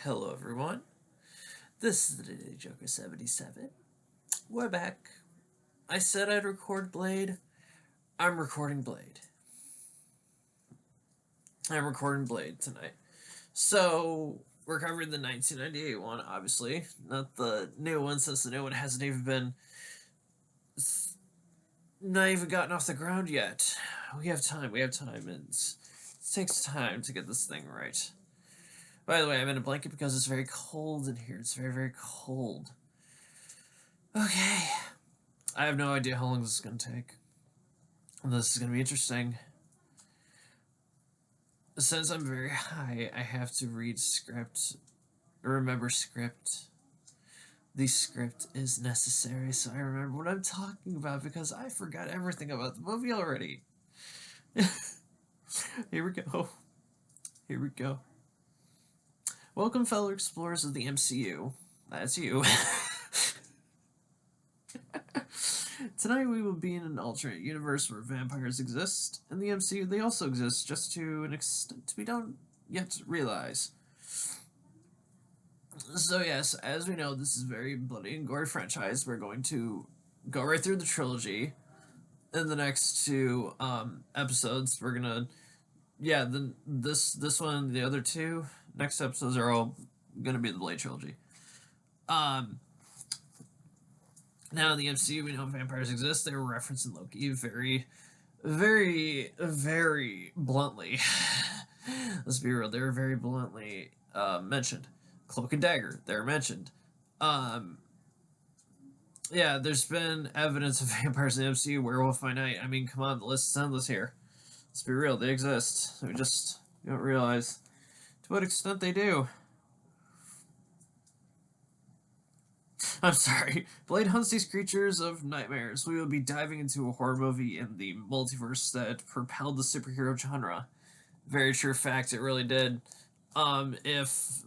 Hello everyone, this is the Daily Joker 77. We're back. I said I'd record Blade. I'm recording Blade. I'm recording Blade tonight. So, we're covering the 1998 one, obviously. Not the new one, since the new one hasn't even been... not even gotten off the ground yet. We have time, and it takes time to get this thing right. By the way, I'm in a blanket because it's very cold in here. It's very, very cold. Okay. I have no idea how long this is going to take. This is going to be interesting. Since I'm very high, I have to read script, remember script. The script is necessary so I remember what I'm talking about because I forgot everything about the movie already. Here we go. Here we go. Welcome, fellow explorers of the MCU. That's you. Tonight we will be in an alternate universe where vampires exist. In the MCU, they also exist, just to an extent we don't yet realize. So yes, as we know, this is a very bloody and gory franchise. We're going to go right through the trilogy. In the next two episodes, we're gonna, this one, the other two next episodes are all gonna be the Blade trilogy. Now in the MCU, we know vampires exist. They were referenced in Loki very, very, very bluntly. Let's be real. They were very bluntly mentioned. Cloak and Dagger, they're mentioned. Yeah, there's been evidence of vampires in the MCU. Werewolf by Night. I mean, come on, the list is endless here. Let's be real. They exist. We just don't realize to what extent they do. I'm sorry. Blade hunts these creatures of nightmares. We will be diving into a horror movie in the multiverse that propelled the superhero genre. Very true fact, it really did. If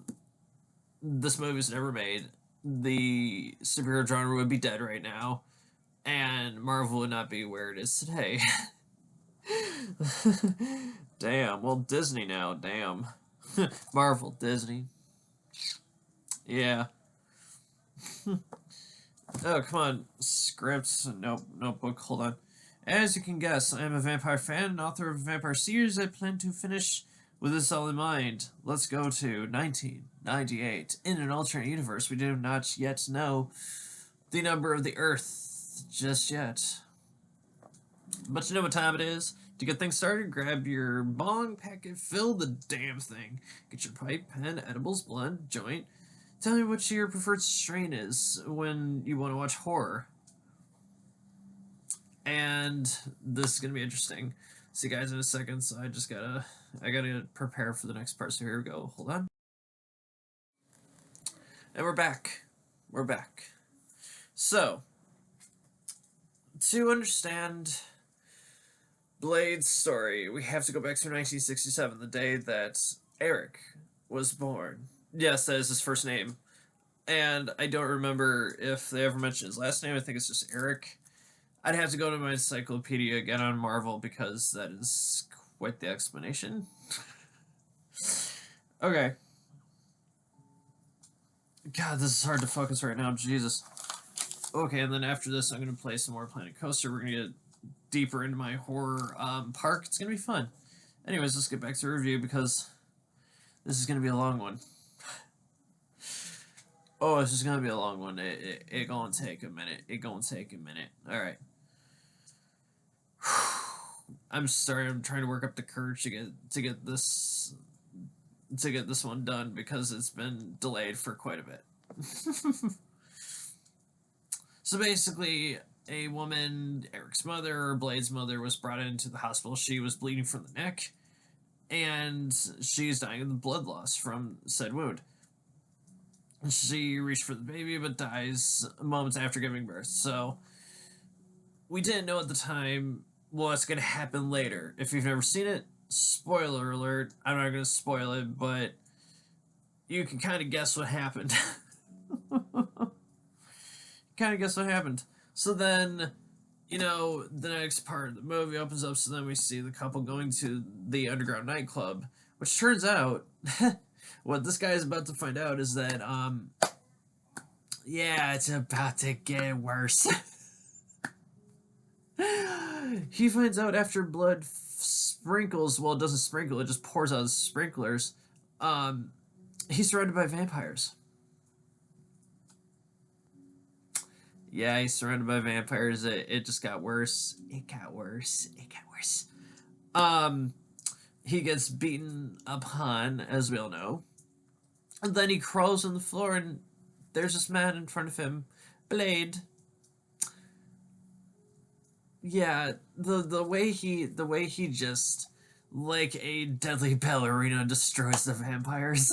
this movie was never made, the superhero genre would be dead right now, and Marvel would not be where it is today. Damn. Well, Disney now. Damn. Marvel, Disney. Yeah. Oh, come on. Scripts. Nope. Notebook. Hold on. As you can guess, I am a vampire fan and author of a vampire series I plan to finish with this all in mind. Let's go to 1998. In an alternate universe, we do not yet know the number of the Earth just yet. But you know what time it is? To get things started, grab your bong packet, fill the damn thing. Get your pipe, pen, edibles, blunt, joint. Tell me what your preferred strain is when you want to watch horror. And this is going to be interesting. See you guys in a second, so I gotta prepare for the next part, so here we go. Hold on. And we're back. We're back. So, to understand Blade's story, we have to go back to 1967, the day that Eric was born. Yes, that is his first name. And I don't remember if they ever mentioned his last name. I think it's just Eric. I'd have to go to my encyclopedia again on Marvel because that is quite the explanation. Okay. God, this is hard to focus right now. Jesus. Okay, and then after this, I'm going to play some more Planet Coaster. We're going to get deeper into my horror park. It's going to be fun. Anyways, let's get back to the review because this is going to be a long one. Oh, this is going to be a long one. It going to take a minute. Alright. I'm sorry, I'm trying to work up the courage to get this one done because it's been delayed for quite a bit. So basically, a woman, Eric's mother, or Blade's mother, was brought into the hospital. She was bleeding from the neck, and she's dying of the blood loss from said wound. She reached for the baby, but dies moments after giving birth. So, we didn't know at the time what's going to happen later. If you've never seen it, spoiler alert, I'm not going to spoil it, but you can kind of guess what happened. So then, you know, the next part of the movie opens up, so then we see the couple going to the underground nightclub, which turns out What this guy is about to find out is that, yeah, it's about to get worse. He finds out after blood sprinkles, well, it doesn't sprinkle, it just pours out of sprinklers. He's surrounded by vampires. Yeah, he's surrounded by vampires. It just got worse. It got worse. It got worse. He gets beaten upon, as we all know. And then he crawls on the floor, and there's this man in front of him, Blade. Yeah, the way he just, like a deadly ballerina, destroys the vampires.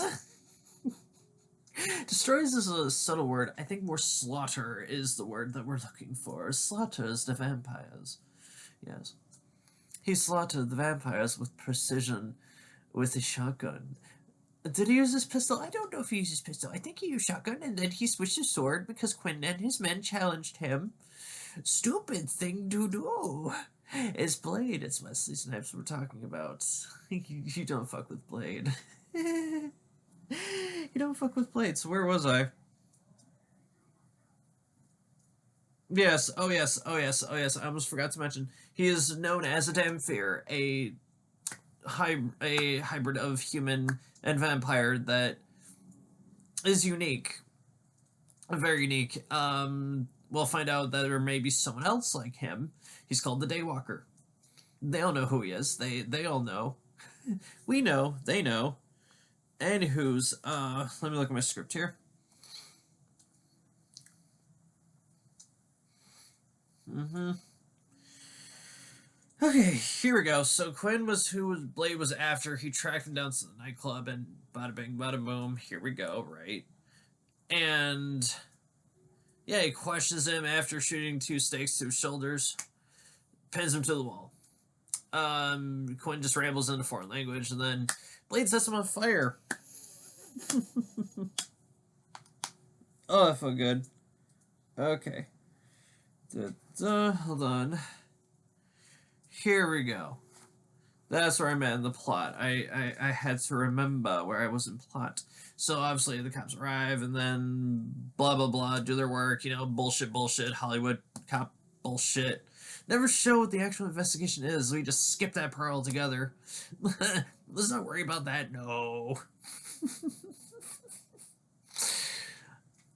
Destroys is a subtle word. I think more slaughter is the word that we're looking for. Slaughters the vampires. Yes. He slaughtered the vampires with precision with a shotgun. Did he use his pistol? I don't know if he used his pistol. I think he used shotgun, and then he switched his sword because Quinn and his men challenged him. Stupid thing to do. It's Blade. It's Wesley Snipes we're talking about. You don't fuck with Blade. You don't fuck with Blade. So where was I? Yes. Oh yes. Oh yes. Oh yes. I almost forgot to mention he is known as a Damphir, a hybrid of human and vampire that is unique, very unique. We'll find out that there may be someone else like him. He's called the Daywalker. They all know who he is. They all know. We know. They know. Anywho's, let me look at my script here. Okay, here we go. So Quinn was who Blade was after. He tracked him down to the nightclub, and bada bing, bada boom. Here we go, right? And yeah, he questions him after shooting 2 stakes to his shoulders, pins him to the wall. Quinn just rambles in a foreign language, and then Blade sets him on fire. Oh, that felt good. Okay. Hold on. Here we go. That's where I'm at in the plot. I had to remember where I was in plot. So obviously the cops arrive, and then blah blah blah, do their work, you know, bullshit, Hollywood cop bullshit. Never show what the actual investigation is. We just skip that part altogether. Let's not worry about that, no.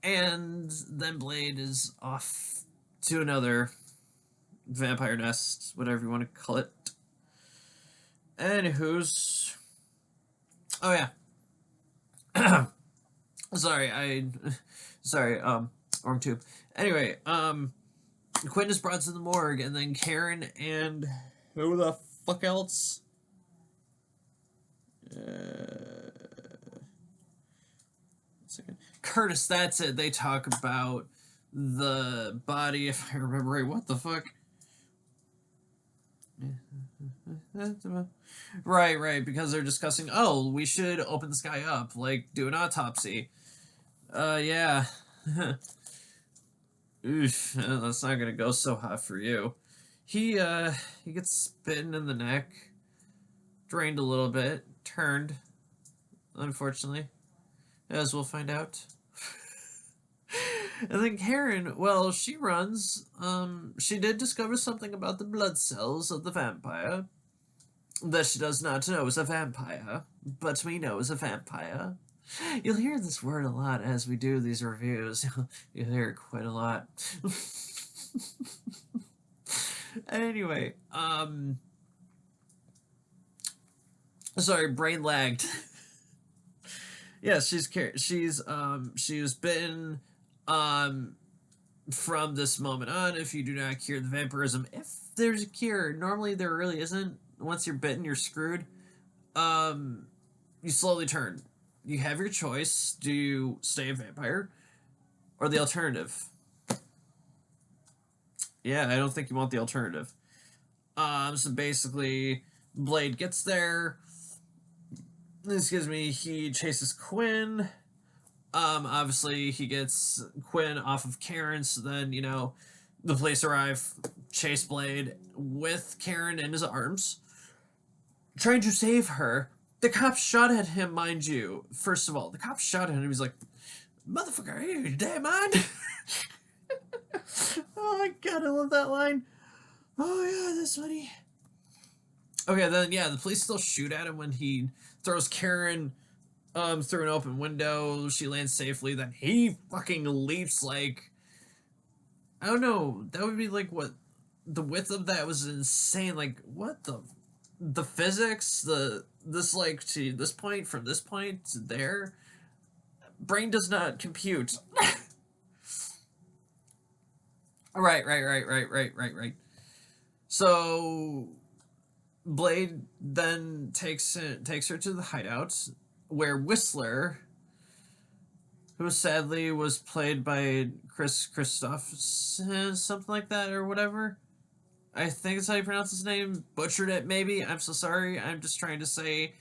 And then Blade is off to another vampire nest, whatever you want to call it. Anywho's, oh yeah. Sorry, wrong tube. Anyway, Quinn is brought to the morgue, and then Karen and who the fuck else? Second. Curtis, that's it. They talk about the body, if I remember right. What the fuck? Right, because they're discussing, oh, we should open this guy up, like, do an autopsy. Yeah. Oof, that's not gonna go so hot for you. He gets bitten in the neck, drained a little bit, turned, unfortunately, as we'll find out. And then Karen, well, she runs. She did discover something about the blood cells of the vampire that she does not know is a vampire, but we know is a vampire. You'll hear this word a lot as we do these reviews. You'll hear it quite a lot. Anyway, sorry, brain lagged. Yes, she was bitten from this moment on. If you do not cure the vampirism, if there's a cure, normally there really isn't. Once you're bitten, you're screwed. You slowly turn. You have your choice. Do you stay a vampire or the alternative? Yeah, I don't think you want the alternative. So basically, Blade gets there. Excuse me, he chases Quinn. Obviously, he gets Quinn off of Karen, so then, you know, the police arrive, chase Blade with Karen in his arms, trying to save her. The cop shot at him, mind you. First of all, the cop shot at him. He was like, "Motherfucker, are you damn mind?" Oh my god, I love that line. Oh yeah, that's funny. Okay, then yeah, the police still shoot at him when he throws Karen through an open window. She lands safely. Then he fucking leaps like, I don't know. That would be like what the width of that was insane. Like what the physics, this like to this point, from this point to there, brain does not compute. Right. So Blade then takes her to the hideout where Whistler, who sadly was played by Chris Christopherson, something like that or whatever. I think that's how you pronounce his name. Butchered it, maybe. I'm so sorry. I'm just trying to say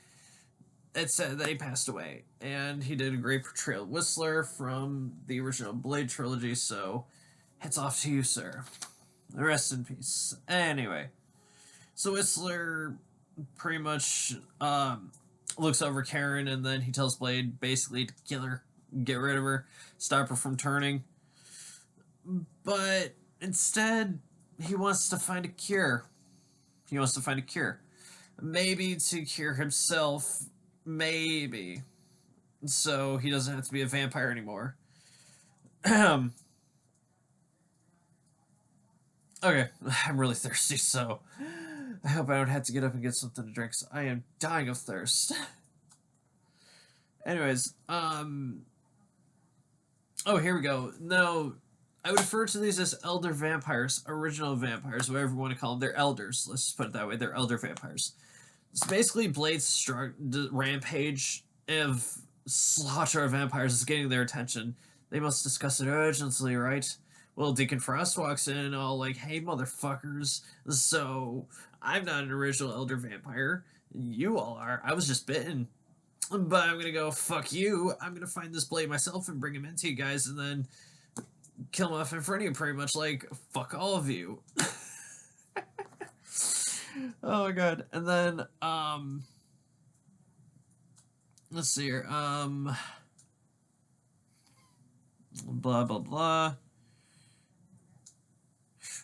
it said that he passed away. And he did a great portrayal of Whistler from the original Blade trilogy, so hats off to you, sir. Rest in peace. Anyway, so Whistler pretty much looks over Karen, and then he tells Blade basically to kill her, get rid of her, stop her from turning. But instead, he wants to find a cure. He wants to find a cure. Maybe to cure himself. Maybe. So he doesn't have to be a vampire anymore. Okay. I'm really thirsty, so I hope I don't have to get up and get something to drink, because I am dying of thirst. Anyways, oh, here we go. No, I would refer to these as elder vampires, original vampires, whatever you want to call them. They're elders. Let's just put it that way. They're elder vampires. It's basically Blade's rampage of slaughter of vampires is getting their attention. They must discuss it urgently, right? Well, Deacon Frost walks in all like, "Hey, motherfuckers. So, I'm not an original elder vampire. You all are. I was just bitten. But I'm gonna go, fuck you. I'm gonna find this Blade myself and bring him into you guys and then kill him off in front of you, pretty much like, fuck all of you." Oh my god. And then, let's see here, blah, blah, blah.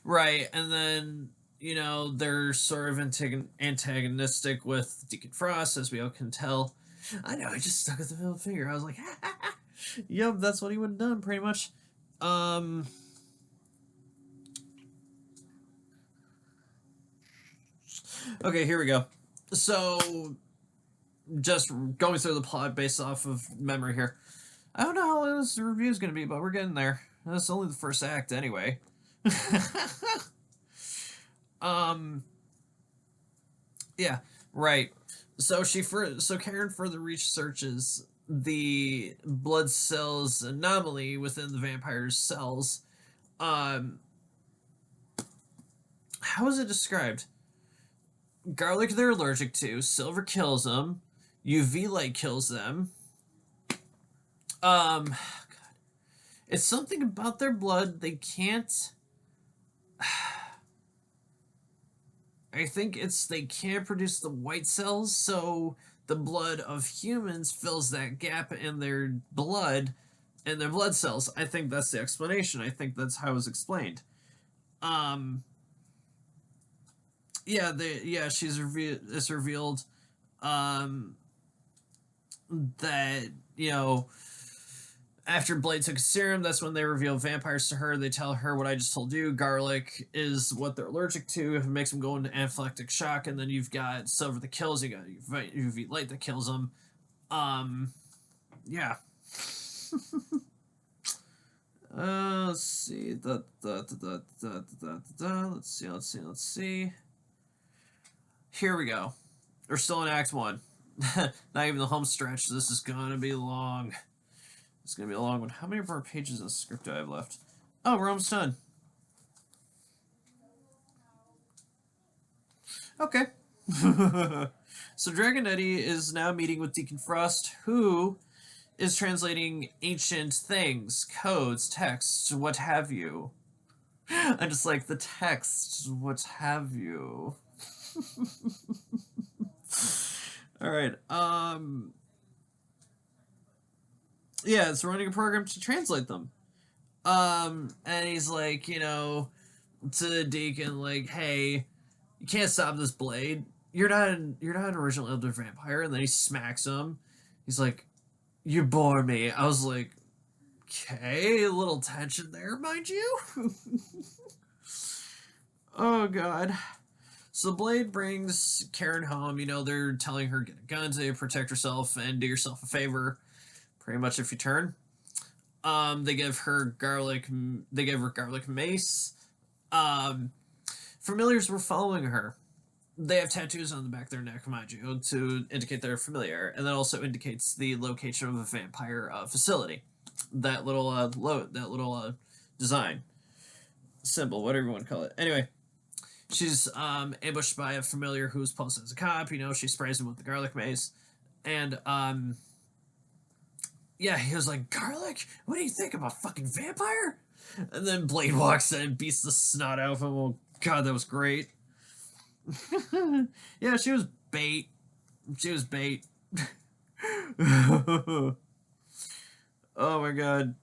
Right, and then, you know, they're sort of antagonistic with Deacon Frost, as we all can tell. I know, I just stuck with the middle finger. I was like, ha, ha, ha. Yep, that's what he would have done, pretty much. Okay, here we go. So, just going through the plot based off of memory here. I don't know how long this review is going to be, but we're getting there. That's only the first act, anyway. Yeah, right. So Karen further researches the blood cells anomaly within the vampire's cells. How is it described? Garlic they're allergic to. Silver kills them. UV light kills them. God. It's something about their blood they can't. I think it's they can't produce the white cells, so the blood of humans fills that gap in their blood and their blood cells. I think that's the explanation. I think that's how it was explained. Yeah, it's revealed that, you know, after Blade took a serum, that's when they reveal vampires to her. They tell her what I just told you. Garlic is what they're allergic to. It makes them go into anaphylactic shock. And then you've got silver that kills. You got UV light that kills them. Yeah. Let's see. Let's see. Here we go. We're still in Act 1. Not even the home stretch. This is gonna be long. It's gonna be a long one. How many more pages of script do I have left? Oh, we're almost done. Okay. So Dragonetti is now meeting with Deacon Frost, who is translating ancient things, codes, texts, what have you. I'm just like, the text, what have you. All right. Yeah, it's running a program to translate them. And he's like, to Deacon, like, hey, you can't stop this blade. You're not an original elder vampire. And then he smacks him. He's like, you bore me. I was like, okay, a little tension there, mind you. Oh god. So Blade brings Karen home. They're telling her get a gun to protect herself and do yourself a favor. Pretty much if you turn. They give her garlic. They give her garlic mace. Um, Familiars were following her. They have tattoos on the back of their neck, mind you, to indicate they're familiar, and that also indicates the location of a vampire facility. That little design symbol, whatever you want to call it. Anyway, she's ambushed by a familiar who's posted as a cop. She sprays him with the garlic mace, and yeah, he was like, garlic? What do you think? I'm a fucking vampire? And then Blade walks in and beats the snot out of him. Oh god, that was great. Yeah, she was bait. She was bait. Oh my god.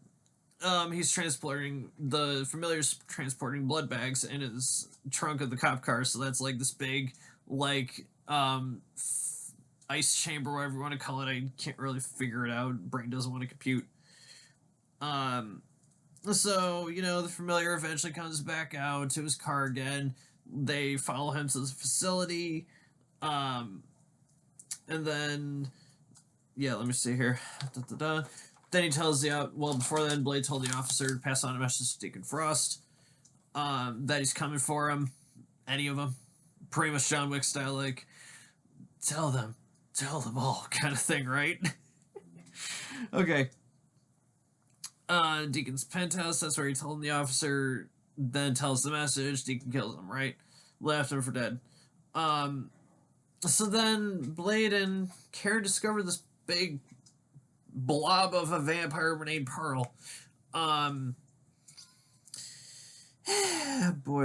He's transporting the familiar's transporting blood bags in his trunk of the cop car, so that's like this big, like, ice chamber, whatever you want to call it. I can't really figure it out. Brain doesn't want to compute. So, the familiar eventually comes back out to his car again. They follow him to the facility. And then, yeah, let me see here. Then he tells before then, Blade told the officer to pass on a message to Deacon Frost, that he's coming for him. Any of them. Pretty much John Wick style, like, tell them all kind of thing, right? Okay. Deacon's penthouse, that's where he told the officer, then tells the message. Deacon kills him, right? Left him for dead. So then Blade and Karen discover this big blob of a vampire named Pearl. Boy,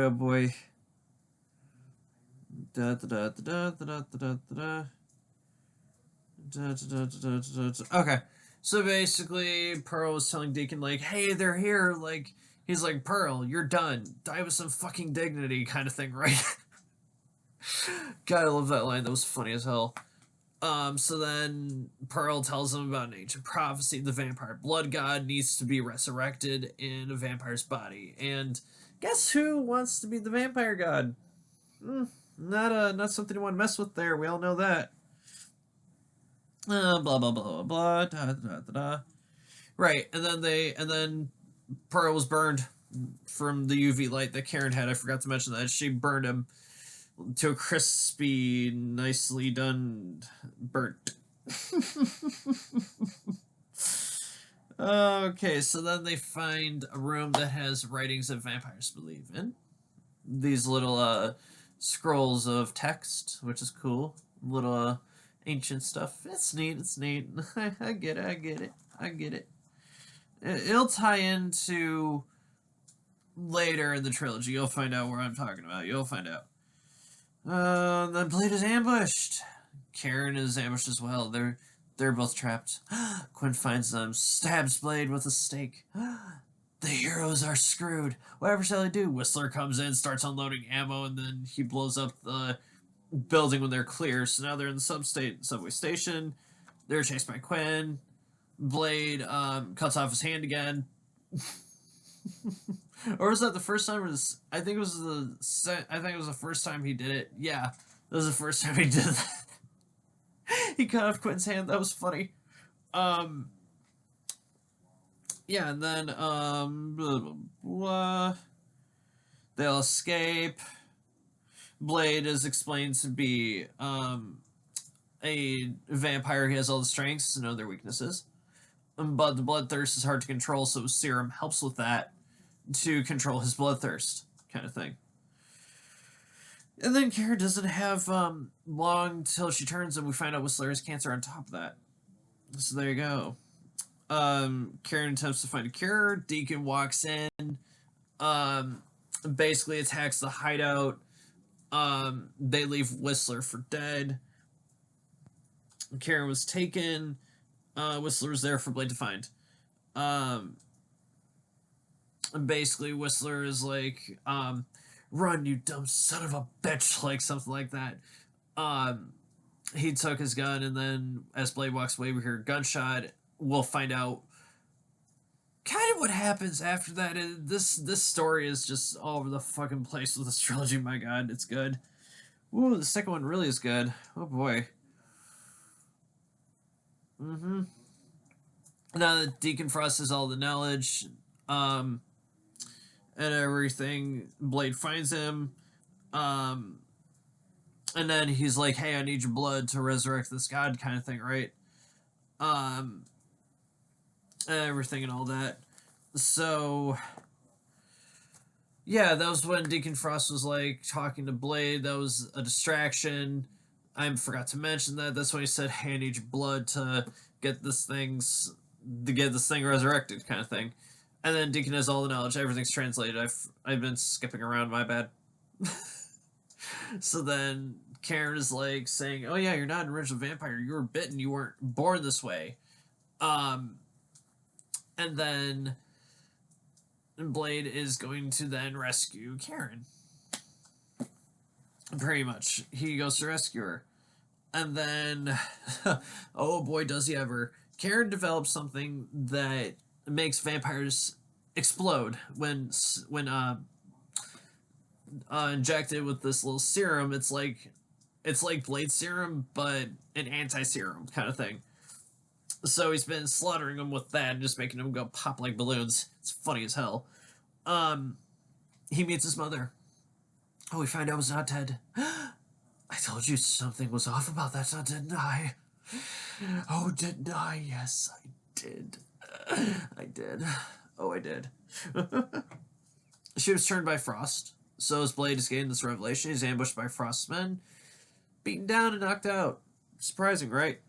oh boy. Okay. So basically, Pearl was telling Deacon, like, hey, they're here. Like, he's like, Pearl, you're done. Die with some fucking dignity kind of thing, right? God, I love that line. That was funny as hell. So then Pearl tells him about an ancient prophecy. The vampire blood god needs to be resurrected in a vampire's body. And guess who wants to be the vampire god? Not something you want to mess with there. We all know that. Blah blah blah blah blah. Da, da, da, da. Right, and then Pearl was burned from the UV light that Karen had. I forgot to mention that she burned him to a crispy, nicely done burnt. Okay, so then they find a room that has writings that vampires believe in. These little scrolls of text, which is cool. Little ancient stuff. It's neat. I get it. It'll tie into later in the trilogy. You'll find out where I'm talking about. You'll find out. Then Blade is ambushed. Karen is ambushed as well. They're both trapped. Quinn finds them, stabs Blade with a stake. The heroes are screwed. Whatever shall I do? Whistler comes in, starts unloading ammo, and then he blows up the building when they're clear. So now they're in the subway station. They're chased by Quinn. Blade cuts off his hand again. Or was that the first time? I think it was the first time he did it. Yeah, that was the first time he did that. He cut off Quinn's hand. That was funny. Yeah, and then blah blah blah. They'll escape. Blade is explained to be a vampire. He has all the strengths and other weaknesses, but the bloodthirst is hard to control. So serum helps with that to control his bloodthirst, kind of thing. And then Kara doesn't have long till she turns, and we find out Whistler has cancer on top of that. So there you go. Karen attempts to find a cure. Deacon walks in, basically attacks the hideout. They leave Whistler for dead. Karen was taken. Whistler was there for Blade to find. Um, basically, Whistler is like, run, you dumb son of a bitch, like something like that. Um, he took his gun, and then as Blade walks away, we hear a gunshot. We'll find out kind of what happens after that. This story is just all over the fucking place with this trilogy. My God, it's good. Ooh, the second one really is good. Oh boy. Mm-hmm. Now that Deacon Frost has all the knowledge, um, and everything, Blade finds him, um, and then he's like, "Hey, I need your blood to resurrect this god," kind of thing, right? Um, everything and all that. So yeah, that was when Deacon Frost was like talking to Blade. That was a distraction. I forgot to mention that. That's when he said, "Hey, I need your blood to get this thing resurrected," kind of thing. And then Deacon has all the knowledge. Everything's translated. I've been skipping around. My bad. So then Karen is like saying, "Oh yeah, you're not an original vampire. You were bitten. You weren't born this way." Um, and then Blade is going to then rescue Karen. Pretty much, he goes to rescue her, and then, oh boy, does he ever! Karen develops something that makes vampires explode when injected with this little serum. It's like Blade serum, but an anti-serum kind of thing. So he's been slaughtering them with that and just making them go pop like balloons. It's funny as hell. Um, he meets his mother. Oh, we find out was not dead. I told you something was off about that, didn't I? Oh, didn't I? Yes, I did. I did. Oh, I did. She was turned by Frost. So as Blade is getting this revelation, he's ambushed by Frost's men, beaten down and knocked out. Surprising, right?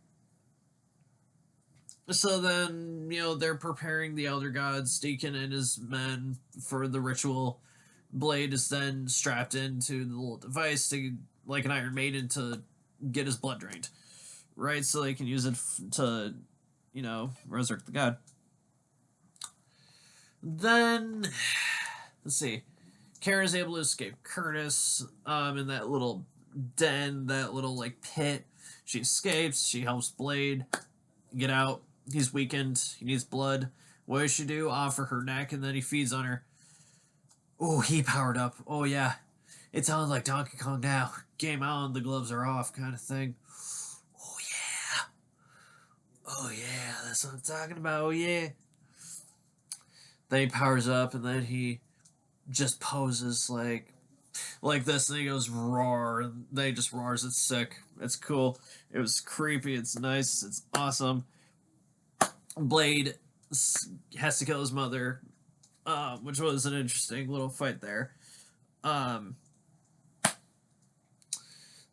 So then, they're preparing the Elder Gods, Deacon and his men, for the ritual. Blade is then strapped into the little device like an Iron Maiden to get his blood drained, right? So they can use it to, resurrect the god. Then, let's see. Karen is able to escape Curtis in that little den, that little like pit. She escapes. She helps Blade get out. He's weakened. He needs blood. What does she do? Offer her neck, and then he feeds on her. Oh, he powered up. Oh, yeah. It's on like Donkey Kong now. Game on, the gloves are off kind of thing. Oh, yeah. Oh, yeah. That's what I'm talking about. Oh, yeah. Then he powers up, and then he just poses like this, and he goes roar, and then he just roars. It's sick. It's cool. It was creepy. It's nice. It's awesome. Blade has to kill his mother, which was an interesting little fight there.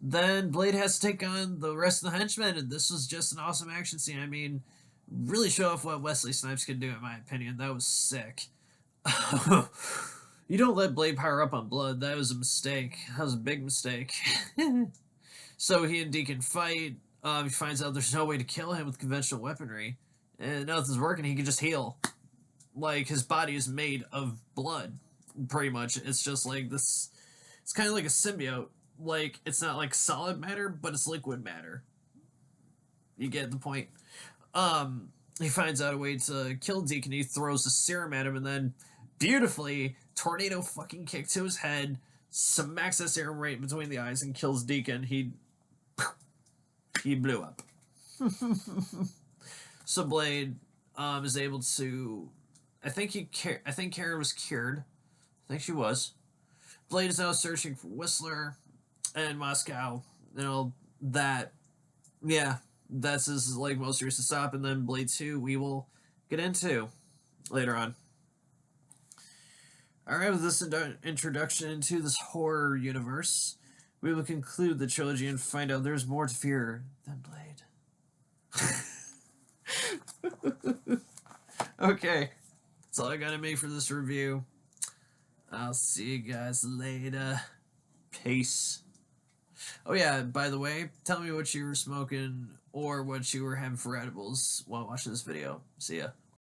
Then Blade has to take on the rest of the henchmen, and this was just an awesome action scene. I mean, really show off what Wesley Snipes could do, in my opinion. That was sick. You don't let Blade power up on blood. That was a mistake. That was a big mistake. So he and Deacon fight. He finds out there's no way to kill him with conventional weaponry. And nothing's working. He can just heal. Like, his body is made of blood, pretty much. It's just like this. It's kind of like a symbiote. Like, it's not like solid matter, but it's liquid matter. You get the point. He finds out a way to kill Deacon. He throws the serum at him, and then beautifully, tornado fucking kick to his head, smacks that serum right between the eyes, and kills Deacon. He blew up. So Blade is able to. I think Karen was cured. I think she was. Blade is now searching for Whistler and Moscow. That. Yeah, that's his like most recent stop, and then Blade 2 we will get into later on. Alright, with this introduction into this horror universe, we will conclude the trilogy and find out there's more to fear than Blade. Okay, that's all I gotta make for this review. I'll see you guys later. Peace. Oh yeah, by the way, tell me what you were smoking or what you were having for edibles while watching this video. See ya.